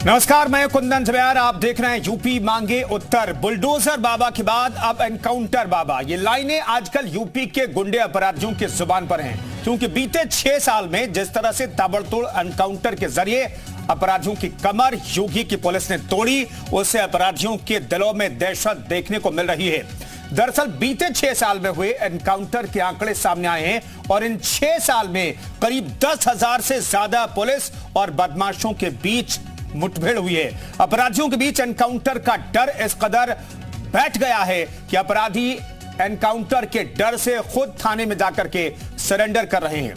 नमस्कार, मैं कुंदन झवेर। आप देख रहे हैं यूपी मांगे उत्तर। बुलडोजर बाबा के बाद अब एनकाउंटर बाबा। ये लाइनें आजकल यूपी के गुंडे अपराधियों की जुबान पर हैं, क्योंकि बीते 6 साल में जिस तरह से ताबड़तोड़ एनकाउंटर के जरिए अपराधियों की कमर योगी की पुलिस ने तोड़ी, उससे अपराधियों के दिलों में दहशत देखने को मिल रही है। दरअसल बीते 6 साल में हुए एनकाउंटर के आंकड़े सामने आए हैं और इन 6 साल में करीब 10,000 से ज्यादा पुलिस और बदमाशों के बीच मुठभेड़ हुई है। अपराधियों के बीच एनकाउंटर का डर इस कदर बैठ गया है कि अपराधी एनकाउंटर के डर से खुद थाने में जाकर के सरेंडर कर रहे हैं।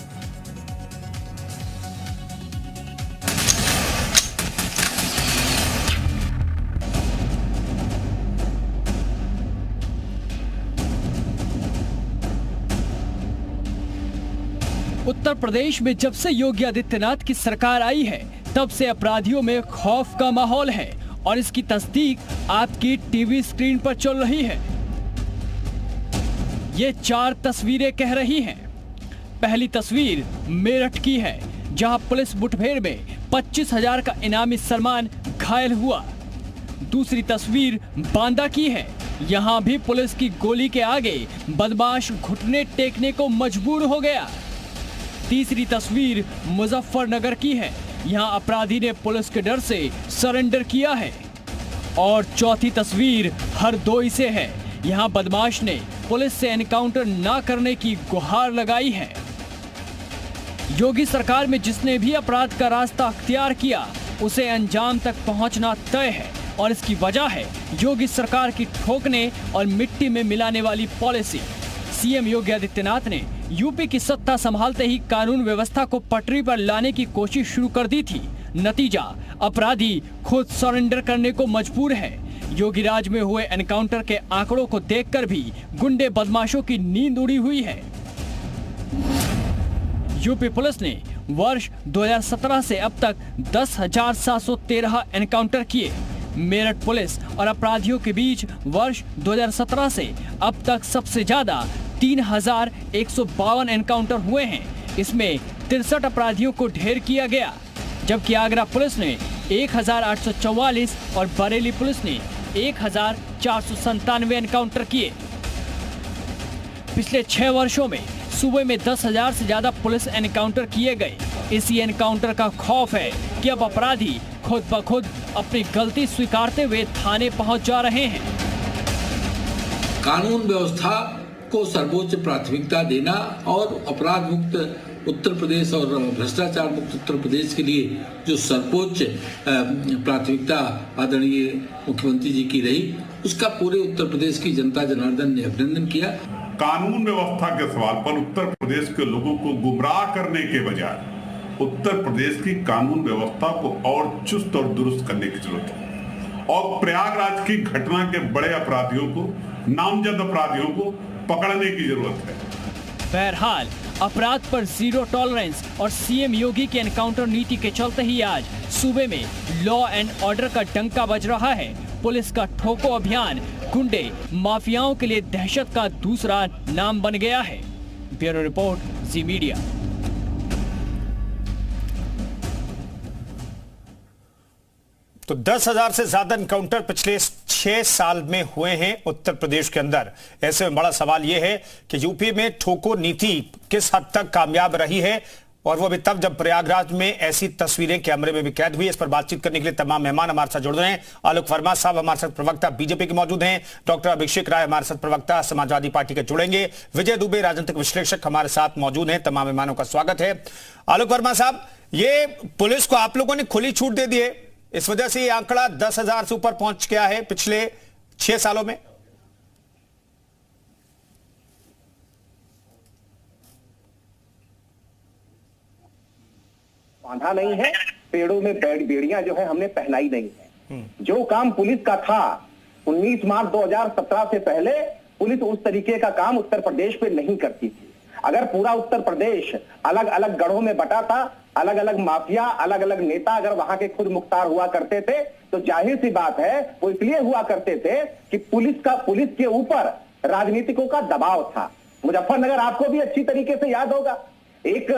उत्तर प्रदेश में जब से योगी आदित्यनाथ की सरकार आई है, तब से अपराधियों में खौफ का माहौल है और इसकी तस्दीक आपकी टीवी स्क्रीन पर चल रही है। ये 4 तस्वीरें कह रही हैं। पहली तस्वीर मेरठ की है, जहां पुलिस मुठभेड़ में 25,000 का इनामी सलमान घायल हुआ। दूसरी तस्वीर बांदा की है, यहां भी पुलिस की गोली के आगे बदमाश घुटने टेकने को मजबूर हो गया। तीसरी तस्वीर मुजफ्फरनगर की है, यहाँ अपराधी ने पुलिस के डर से सरेंडर किया है। और चौथी तस्वीर हरदोई से है, यहाँ बदमाश ने पुलिस से एनकाउंटर ना करने की गुहार लगाई है। योगी सरकार में जिसने भी अपराध का रास्ता अख्तियार किया, उसे अंजाम तक पहुंचना तय है और इसकी वजह है योगी सरकार की ठोकने और मिट्टी में मिलाने वाली पॉलिसी। सीएम योगी आदित्यनाथ ने यूपी की सत्ता संभालते ही कानून व्यवस्था को पटरी पर लाने की कोशिश शुरू कर दी थी। नतीजा, अपराधी खुद सरेंडर करने को मजबूर है। योगी राज में हुए एनकाउंटर के आंकड़ों को देखकर भी गुंडे बदमाशों की नींद उड़ी हुई है। यूपी पुलिस ने वर्ष 2017 से अब तक 10,713 एनकाउंटर किए। मेरठ पुलिस और अपराधियों के बीच वर्ष 2017 से अब तक सबसे ज्यादा 3,152 एनकाउंटर हुए हैं। इसमें 63 अपराधियों को ढेर किया गया, जबकि आगरा पुलिस ने 1,844 और बरेली पुलिस ने 1,497 एनकाउंटर किए। पिछले 6 वर्षों में सूबे में 10,000 से ज्यादा पुलिस एनकाउंटर किए गए। इसी एनकाउंटर का खौफ है कि अब अपराधी खुद ब खुद अपनी गलती स्वीकारते हुए थाने पहुंच जा रहे हैं। कानून व्यवस्था को सर्वोच्च प्राथमिकता देना और अपराध मुक्त उत्तर प्रदेश और भ्रष्टाचार मुक्त उत्तर प्रदेश के लिए जो सर्वोच्च प्राथमिकता आदरणीय मुख्यमंत्री जी की रही, उसका पूरे उत्तर प्रदेश की जनता जनार्दन ने अभिनंदन किया। कानून व्यवस्था के सवाल पर उत्तर प्रदेश के लोगों को गुमराह करने के बजाय उत्तर प्रदेश की कानून व्यवस्था को और चुस्त और दुरुस्त करने की जरूरत है और प्रयागराज की घटना के बड़े अपराधियों को, नामजद अपराधियों को पकड़ने की जरूरत है। बहरहाल, अपराध पर जीरो टॉलरेंस और सीएम योगी की एनकाउंटर नीति के चलते ही आज सूबे में लॉ एंड ऑर्डर का डंका बज रहा है। पुलिस का ठोको अभियान गुंडे माफियाओं के लिए दहशत का दूसरा नाम बन गया है। ब्यूरो रिपोर्ट, जी मीडिया। तो 10,000 से ज्यादा एनकाउंटर पिछले 6 साल में हुए हैं उत्तर प्रदेश के अंदर। ऐसे में बड़ा सवाल यह है कि यूपी में ठोको नीति किस हद तक कामयाब रही है, और वो भी तब जब प्रयागराज में ऐसी तस्वीरें कैमरे में भी कैद हुई। इस पर बातचीत करने के लिए तमाम मेहमान हमारे साथ जुड़ रहे हैं। आलोक वर्मा साहब हमारे साथ प्रवक्ता बीजेपी के मौजूद हैं, डॉक्टर अभिषेक राय हमारे साथ प्रवक्ता समाजवादी पार्टी के जुड़ेंगे, विजय दुबे राजनीतिक विश्लेषक हमारे साथ मौजूद हैं। तमाम मेहमानों का स्वागत है। आलोक वर्मा साहब, ये पुलिस को आप लोगों ने खुली छूट दे दी है, इस वजह से ये आंकड़ा 10,000 से ऊपर पहुंच गया है पिछले 6 सालों में। बांधा नहीं है, पेड़ों में बेड़ियां जो है हमने पहनाई नहीं है। जो काम पुलिस का था 19 मार्च 2017 से पहले पुलिस उस तरीके का काम उत्तर प्रदेश पे नहीं करती थी। अगर पूरा उत्तर प्रदेश अलग अलग गढ़ों में बटा था, अलग अलग माफिया, अलग अलग नेता अगर वहां के खुद मुख्तार हुआ करते थे, तो जाहिर सी बात है वो इसलिए हुआ करते थे कि पुलिस के ऊपर राजनीतिकों का दबाव था। मुजफ्फरनगर आपको भी अच्छी तरीके से याद होगा, एक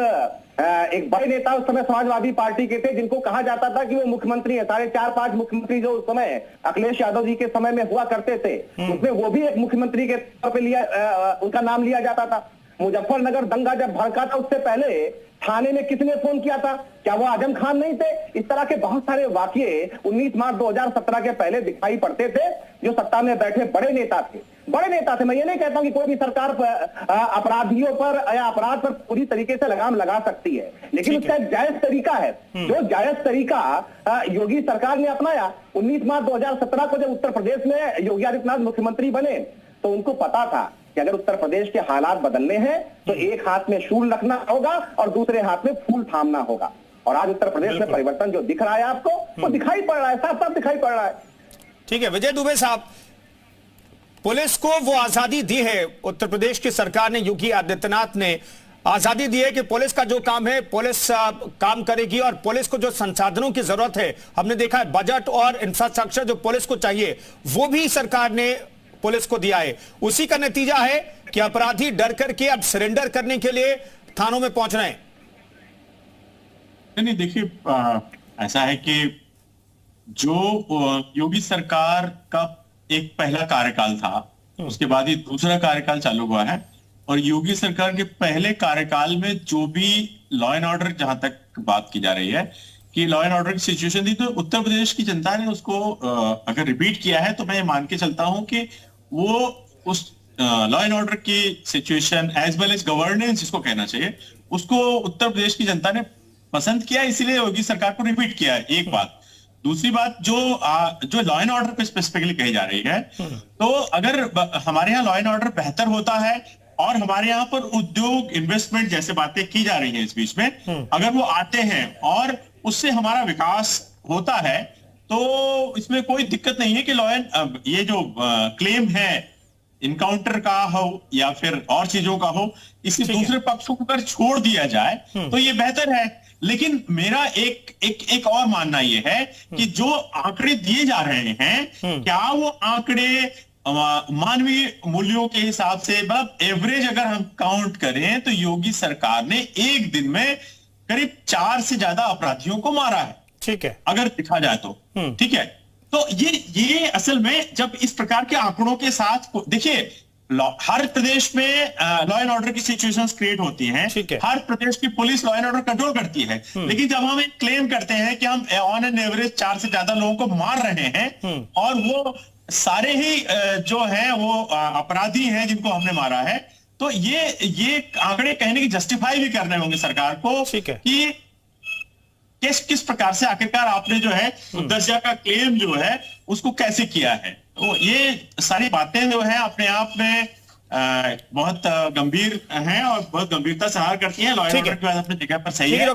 एक बड़े नेता उस समय समाजवादी पार्टी के थे, जिनको कहा जाता था कि वो मुख्यमंत्री है। 4.5 मुख्यमंत्री जो उस समय अखिलेश यादव जी के समय में हुआ करते थे, उसमें वो भी एक मुख्यमंत्री के तौर पे उनका नाम लिया जाता था। मुजफ्फरनगर दंगा जब भड़का था, उससे पहले थाने में किसने फोन किया था? क्या वो आजम खान नहीं थे? इस तरह के बहुत सारे वाकये 19 मार्च 2017 के पहले दिखाई पड़ते थे। जो सत्ता में बैठे बड़े नेता थे। मैं ये नहीं कहता हूं कि कोई भी सरकार अपराधियों पर या अपराध पर पूरी तरीके से लगाम लगा सकती है, लेकिन उसका एक जायज तरीका है। जो जायज तरीका योगी सरकार ने अपनाया 19 मार्च 2017 को, जब उत्तर प्रदेश में योगी आदित्यनाथ मुख्यमंत्री बने, तो उनको पता था कि अगर उत्तर प्रदेश के हालात बदलने हैं तो एक हाथ में शूल रखना होगा और दूसरे हाथ में फूल थामना होगा। और आज उत्तर प्रदेश में परिवर्तन जो दिख रहा है आपको, वो दिखाई पड़ रहा है, साफ साफ दिखाई पड़ रहा है। ठीक है विजय दुबे साहब, पुलिस को वो आजादी दी है उत्तर प्रदेश की सरकार ने, योगी आदित्यनाथ ने आजादी दी है कि पुलिस का जो काम है पुलिस काम करेगी, और पुलिस को जो संसाधनों की जरूरत है, हमने देखा है बजट और इंफ्रास्ट्रक्चर जो पुलिस को चाहिए वो भी सरकार ने पुलिस को दिया है। उसी का नतीजा है कि अपराधी डर करके अब सरेंडर करने के लिए थानों में पहुंच रहे हैं। नहीं देखिए, ऐसा है कि जो योगी सरकार का एक पहला कार्यकाल था, उसके बाद ही दूसरा कार्यकाल चालू हुआ है, और योगी सरकार के पहले कार्यकाल में जो भी लॉ एंड ऑर्डर, जहां तक बात की जा रही है कि लॉ एंड ऑर्डर की सिचुएशन थी, तो उत्तर प्रदेश की जनता ने उसको अगर रिपीट किया है तो मैं ये मान के चलता हूं कि वो उस लॉ एंड ऑर्डर की situation as well as governance जिसको कहना चाहिए, उसको उत्तर प्रदेश की जनता ने पसंद किया, इसीलिए योगी सरकार को रिपीट किया है। एक बात। दूसरी बात, जो लॉ एंड ऑर्डर पे स्पेसिफिकली कही जा रही है, तो अगर हमारे यहाँ लॉ एंड ऑर्डर बेहतर होता है और हमारे यहाँ पर उद्योग इन्वेस्टमेंट जैसे बातें की जा रही हैं इस बीच में, अगर वो आते हैं और उससे हमारा विकास होता है, तो इसमें कोई दिक्कत नहीं है कि लॉ एंड ये जो क्लेम है इनकाउंटर का हो या फिर और चीजों का हो, इसी दूसरे पक्ष को अगर छोड़ दिया जाए तो ये बेहतर है। लेकिन मेरा एक और मानना यह है कि जो आंकड़े दिए जा रहे हैं, क्या वो आंकड़े मानवीय मूल्यों के हिसाब से, मतलब एवरेज अगर हम काउंट करें तो योगी सरकार ने एक दिन में करीब 4 से ज्यादा अपराधियों को मारा है। ठीक है, अगर देखा जाए तो ठीक है। तो ये असल में जब इस प्रकार के आंकड़ों के साथ देखिए, हर प्रदेश में लॉ एंड ऑर्डर की सिचुएशंस क्रिएट होती हैं, हर प्रदेश की police law and order control करती है, लेकिन जब हम एक क्लेम करते हैं कि हम ऑन एन एवरेज 4 से ज्यादा लोगों को मार रहे हैं और वो सारे ही जो हैं वो अपराधी हैं जिनको हमने मारा है, तो ये आंकड़े कहने की जस्टिफाई भी करने होंगे सरकार को कि किस प्रकार से आखिरकार आपने जो है दर्जा का क्लेम जो है उसको कैसे किया है। तो ये सारी बातें जो है अपने आप में बहुत गंभीर हैं और बहुत गंभीरता से हार करती हैं। लॉ एंड ऑर्डर की बात अपनी जगह पर सही है।